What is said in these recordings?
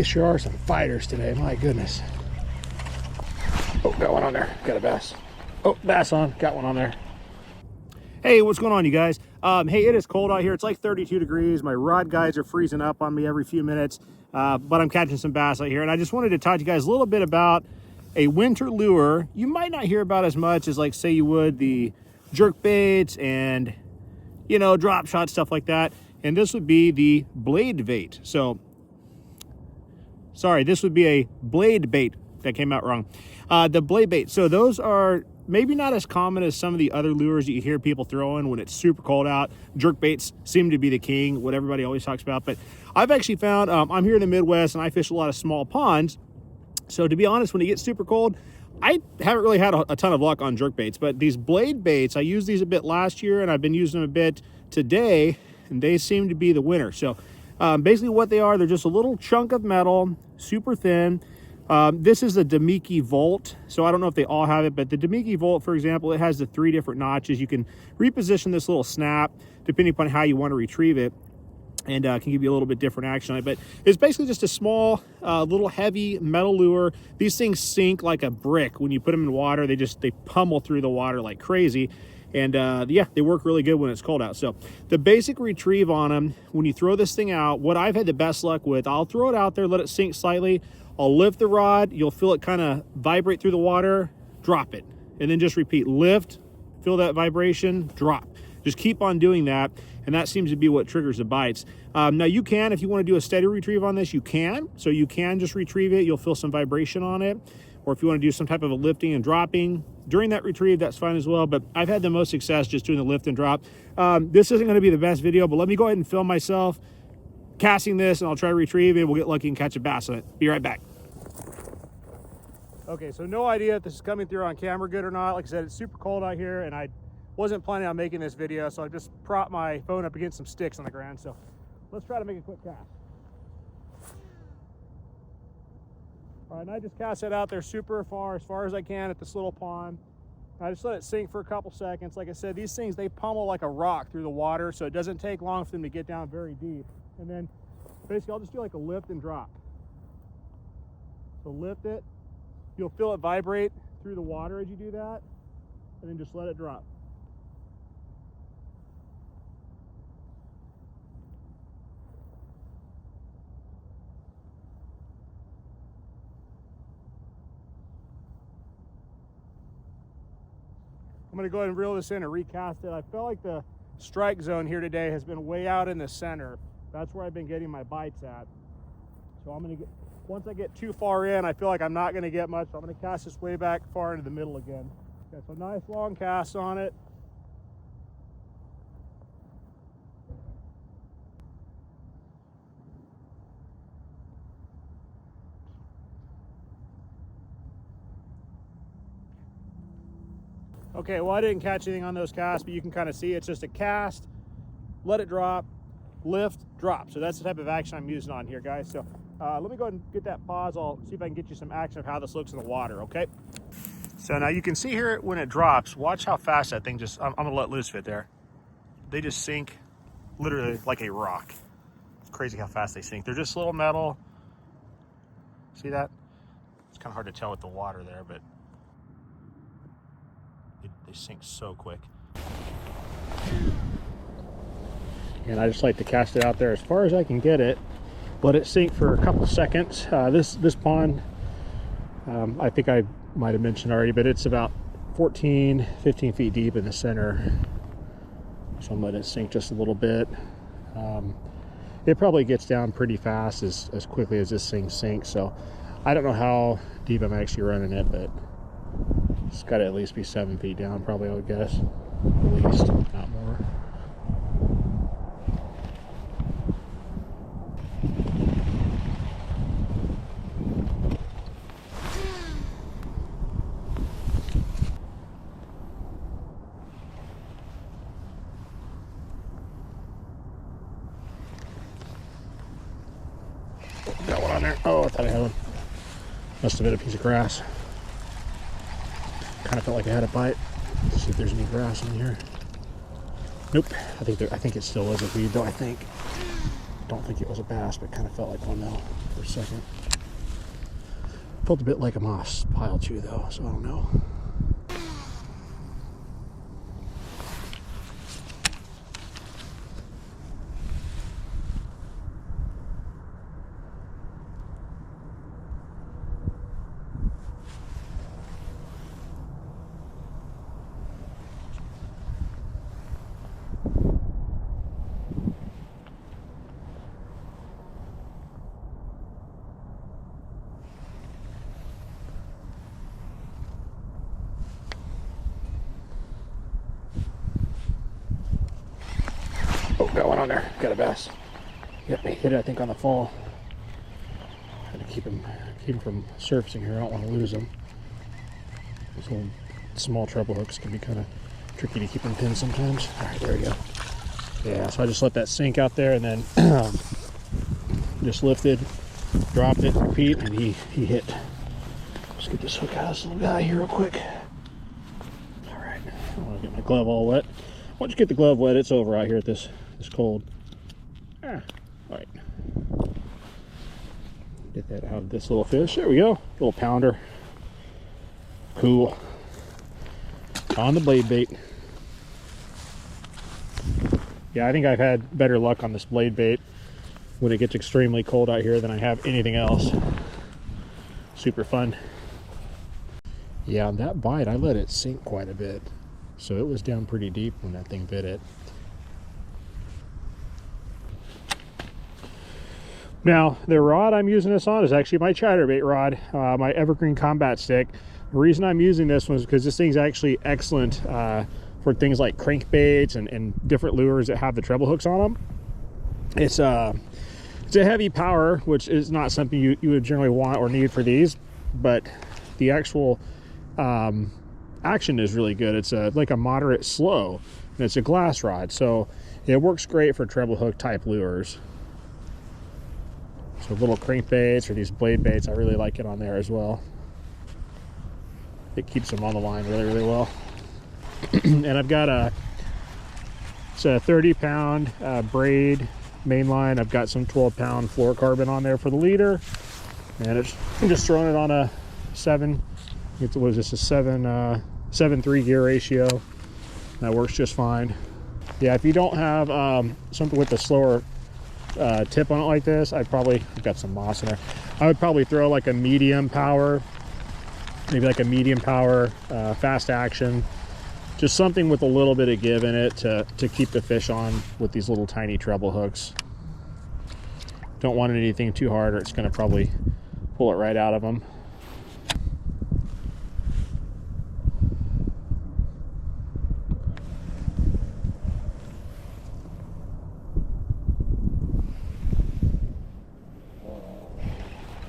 There sure are some fighters today, my goodness. Oh, got one on there. Got a bass. Oh, bass on. Got one on there. Hey, what's going on, you guys? Hey, it is cold out here. It's like 32 degrees. My rod guides are freezing up on me every few minutes, but I'm catching some bass out here. And I just wanted to talk to you guys a little bit about a winter lure you might not hear about as much as, like, say you would the jerk baits and, you know, drop shot, stuff like that. And this would be the blade bait. So, sorry, this would be a blade bait. That came out wrong. The blade bait. So those are maybe not as common as some of the other lures that you hear people throwing when it's super cold out. Jerk baits seem to be the king, what everybody always talks about. But I've actually found, I'm here in the Midwest and I fish a lot of small ponds. So to be honest, when it gets super cold, I haven't really had a ton of luck on jerk baits. But these blade baits, I used these a bit last year and I've been using them a bit today, and they seem to be the winner. So basically what they are, they're just a little chunk of metal, super thin. This is a Damiki Vault, so I don't know if they all have it, but the Damiki Vault, for example, it has the 3 different notches. You can reposition this little snap depending upon how you want to retrieve it, and can give you a little bit different action on it. But it's basically just a small, little heavy metal lure. These things sink like a brick. When you put them in water, they pummel through the water like crazy. And yeah, they work really good when it's cold out. So the basic retrieve on them, when you throw this thing out, what I've had the best luck with, I'll throw it out there, let it sink slightly. I'll lift the rod, you'll feel it kind of vibrate through the water, drop it. And then just repeat, lift, feel that vibration, drop. Just keep on doing that, and that seems to be what triggers the bites. Now you can, if you want to do a steady retrieve on this, you can. So you can just retrieve it, you'll feel some vibration on it. Or if you want to do some type of a lifting and dropping during that retrieve, that's fine as well. But I've had the most success just doing the lift and drop. This isn't going to be the best video, but let me go ahead and film myself casting this, and I'll try to retrieve it. We'll get lucky and catch a bass on it. Be right back. Okay, so no idea if this is coming through on camera good or not. Like I said, it's super cold out here, and I wasn't planning on making this video, so I just propped my phone up against some sticks on the ground. So let's try to make a quick cast. All right, and I just cast it out there super far, as far as I can at this little pond. I just let it sink for a couple seconds. Like I said, these things, they pummel like a rock through the water, so it doesn't take long for them to get down very deep. And then basically I'll just do like a lift and drop. So lift it, you'll feel it vibrate through the water as you do that, and then just let it drop. I'm going to go ahead and reel this in and recast it. I felt like the strike zone here today has been way out in the center. That's where I've been getting my bites at. So I'm going to get, once I get too far in, I feel like I'm not going to get much. So I'm going to cast this way back far into the middle again. Okay, so nice long cast on it. Okay, well, I didn't catch anything on those casts, but you can kind of see it's just a cast, let it drop, lift, drop. So that's the type of action I'm using on here, guys. So let me go ahead and get that pause. I'll see if I can get you some action of how this looks in the water, okay? So now you can see here when it drops, watch how fast that thing just, I'm gonna let loose fit there. They just sink literally like a rock. It's crazy how fast they sink. They're just little metal. See that? It's kind of hard to tell with the water there, but they sink so quick. And I just like to cast it out there as far as I can get it, let it sink for a couple seconds. This pond, I think I might have mentioned already, but it's about 15 feet deep in the center. So I'm letting it sink just a little bit. It probably gets down pretty fast as quickly as this thing sinks. So I don't know how deep I'm actually running it, but it's got to at least be 7 feet down, probably, I would guess. At least, not more. Got one on there. Oh, I thought I had one. Must have been a piece of grass. Kind of felt like I had a bite. Let's see if there's any grass in here. Nope. I think it still was a weed though, I think. don't think it was a bass, but kind of felt like one though for a second. Felt a bit like a moss pile too though, so I don't know. Oh, got one on there. Got a bass. Yep, he hit it, I think, on the fall. Trying to keep him from surfacing here. I don't want to lose him. These little small treble hooks can be kind of tricky to keep them pinned sometimes. All right, there we go. Yeah, so I just let that sink out there and then just lifted, dropped it, repeat, and he hit. Let's get this hook out of this little guy here real quick. All right, I don't want to get my glove all wet. Once you get the glove wet, it's over out here at this cold. All right. Get that out of this little fish. There we go. Little pounder. Cool. On the blade bait. Yeah, I think I've had better luck on this blade bait when it gets extremely cold out here than I have anything else. Super fun. Yeah, on that bite, I let it sink quite a bit. So it was down pretty deep when that thing bit it. Now, the rod I'm using this on is actually my chatterbait rod, my Evergreen Combat Stick. The reason I'm using this one is because this thing's actually excellent for things like crankbaits and different lures that have the treble hooks on them. It's a heavy power, which is not something you would generally want or need for these, but the actual action is really good. It's like a moderate slow, and it's a glass rod, so it works great for treble hook type lures. So little crankbaits or these blade baits, I really like it on there as well. It keeps them on the line really well. And I've got it's a 30-pound braid main line. I've got some 12-pound fluorocarbon on there for the leader, and I'm just throwing it on a 7. It was just a 7-3 gear ratio. That works just fine. Yeah, if you don't have something with a slower tip on it like this, I've got some moss in there. I would probably throw like a medium power, maybe like a medium power fast action, just something with a little bit of give in it to keep the fish on with these little tiny treble hooks. Don't want anything too hard or it's going to probably pull it right out of them.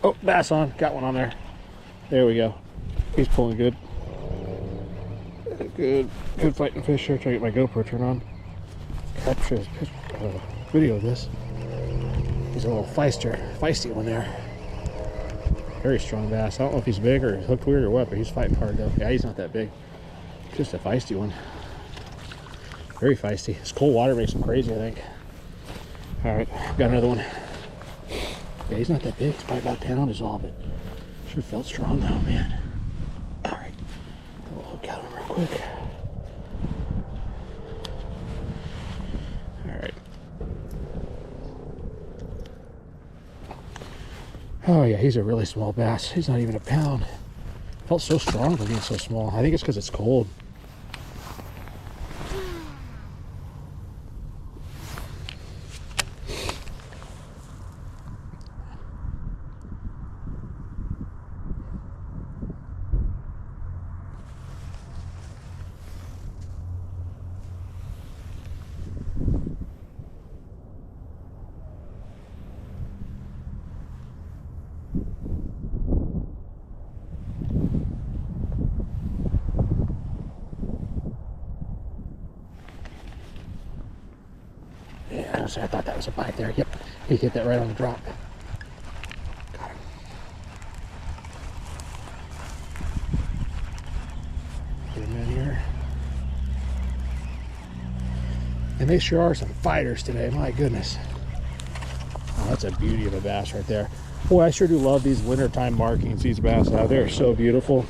Oh, bass on. Got one on there. There we go. He's pulling good. Good fighting fish here. Try to get my GoPro turned on. Capture this video of this. He's a little feisty one there. Very strong bass. I don't know if he's big or hooked weird or what, but he's fighting hard though. Yeah, he's not that big. Just a feisty one. Very feisty. This cold water makes him crazy, I think. All right, got another one. Yeah, he's not that big. It's probably about 10 on his all, but sure felt strong though, man. All right, we'll hook out him real quick. All right. Oh yeah, he's a really small bass. He's not even a pound. Felt so strong for being so small. I think it's because it's cold. So I thought that was a bite there. Yep, he hit that right on the drop. Got him. Get him in here. And they sure are some fighters today, my goodness. That's a beauty of a bass right there. Boy, I sure do love these wintertime markings, these bass out there. So beautiful.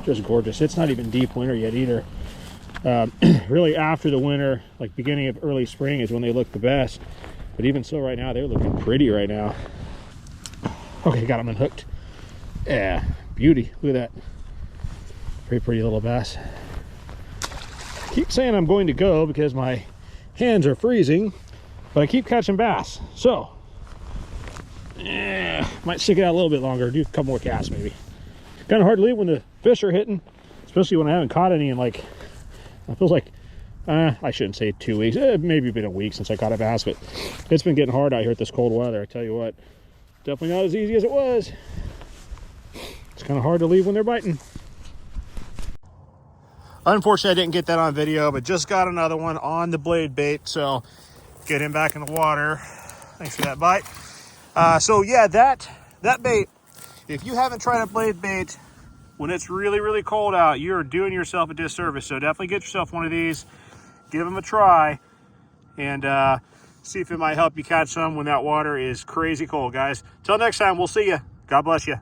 Just gorgeous. It's not even deep winter yet either. Really after the winter, like beginning of early spring is when they look the best. But even so, right now, they're looking pretty right now. Okay, got them unhooked. Yeah, beauty. Look at that. Very pretty little bass. I keep saying I'm going to go because my hands are freezing, but I keep catching bass. So, might stick it out a little bit longer, do a couple more casts maybe. Kind of hard to leave when the fish are hitting, especially when I haven't caught any in like, it feels like, I shouldn't say 2 weeks, maybe been a week since I caught a bass, but it's been getting hard out here with this cold weather. I tell you what, definitely not as easy as it was. It's kind of hard to leave when they're biting. Unfortunately, I didn't get that on video, but just got another one on the blade bait, so get him back in the water. Thanks for that bite. So yeah, that bait, if you haven't tried a blade bait when it's really, really cold out, you're doing yourself a disservice. So definitely get yourself one of these, give them a try, and see if it might help you catch some when that water is crazy cold, guys. Till next time, we'll see you. God bless you.